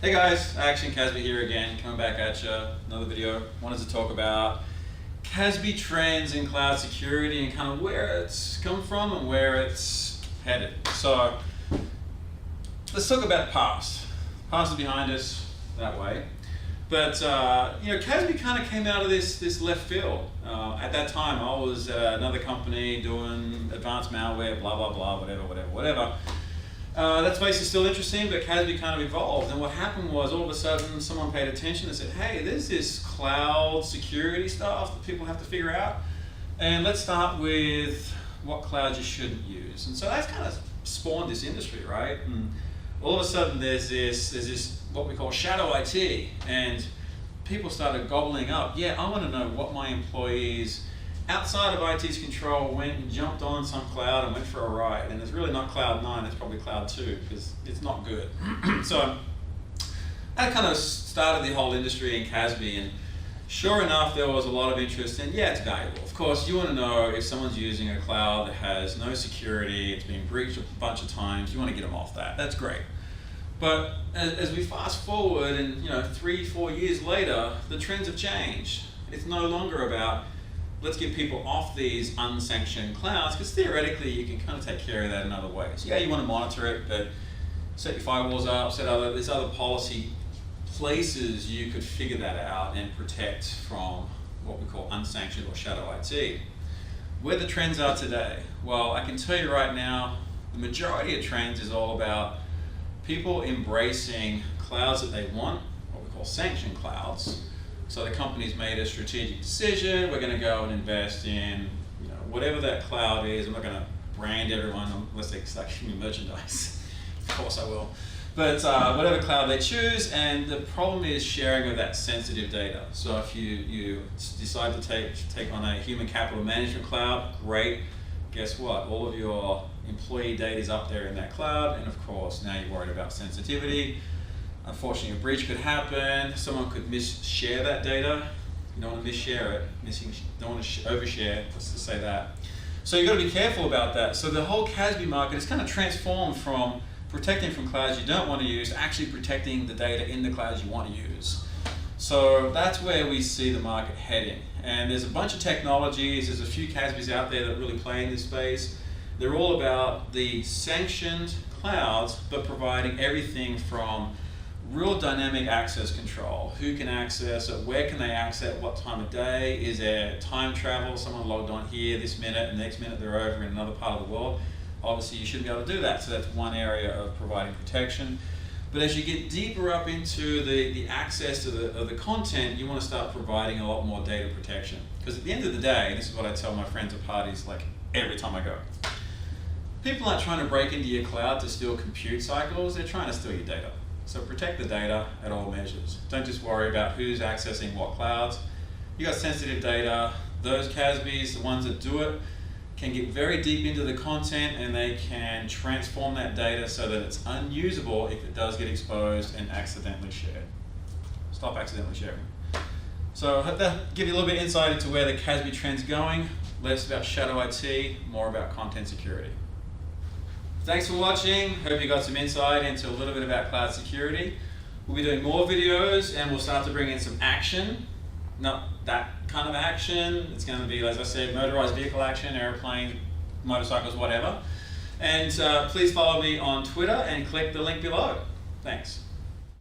Hey guys, Action CASB here again, coming back at you, another video. Wanted to talk about CASB trends in cloud security and kind of where it's come from and where it's headed. So let's talk about the past. Past is behind us that way. But CASB kind of came out of this left field. At that time, I was at another company doing advanced malware, blah, blah, blah, whatever. That space is still interesting, but CASB kind of evolved. And what happened was all of a sudden someone paid attention and said, hey, there's this cloud security stuff that people have to figure out. And let's start with what clouds you shouldn't use. And so that's kind of spawned this industry, right? And all of a sudden there's this what we call shadow IT. And people started gobbling up, yeah, I want to know what my employees outside of IT's control went and jumped on some cloud and went for a ride. And it's really not cloud 9, it's probably cloud 2 because it's not good. So that kind of started the whole industry in CASB, and sure enough there was a lot of interest, and yeah, it's valuable. Of course, you want to know if someone's using a cloud that has no security, it's been breached a bunch of times, you want to get them off that. That's great. But as we fast forward and 3-4 years later, the trends have changed. It's no longer about let's get people off these unsanctioned clouds, because theoretically you can kind of take care of that in other ways. Yeah, you want to monitor it, but set your firewalls up, there's other policy places you could figure that out and protect from what we call unsanctioned or shadow IT. Where the trends are today, well, I can tell you right now, the majority of trends is all about people embracing clouds that they want, what we call sanctioned clouds. So the company's made a strategic decision, we're going to go and invest in whatever that cloud is. I'm not going to brand everyone unless they start giving me merchandise. Of course I will. But whatever cloud they choose, and the problem is sharing of that sensitive data. So if you decide to take on a human capital management cloud, great. Guess what? All of your employee data is up there in that cloud, and of course now you're worried about sensitivity. Unfortunately, a breach could happen. Someone could mis-share that data. You don't want to mis-share it. Don't want to overshare. Let's just say that. So you've got to be careful about that. So the whole CASB market is kind of transformed from protecting from clouds you don't want to use to actually protecting the data in the clouds you want to use. So that's where we see the market heading. And there's a bunch of technologies. There's a few CASBs out there that really play in this space. They're all about the sanctioned clouds, but providing everything from real dynamic access control. Who can access it? Where can they access it? What time of day? Is there time travel? Someone logged on here this minute, and the next minute they're over in another part of the world. Obviously you shouldn't be able to do that, so that's one area of providing protection. But as you get deeper up into the access to the content, you want to start providing a lot more data protection. Because at the end of the day, and this is what I tell my friends at parties like every time I go, people aren't trying to break into your cloud to steal compute cycles, they're trying to steal your data. So protect the data at all measures. Don't just worry about who's accessing what clouds. You got sensitive data. Those CASBs, the ones that do it, can get very deep into the content, and they can transform that data so that it's unusable if it does get exposed and accidentally shared. Stop accidentally sharing. So I hope that give you a little bit of insight into where the CASB trend's going. Less about shadow IT, more about content security. Thanks for watching. Hope you got some insight into a little bit about cloud security. We'll be doing more videos, and we'll start to bring in some action. Not that kind of action. It's going to be, as I said, motorized vehicle action, airplanes, motorcycles, whatever. And please follow me on Twitter and click the link below. Thanks.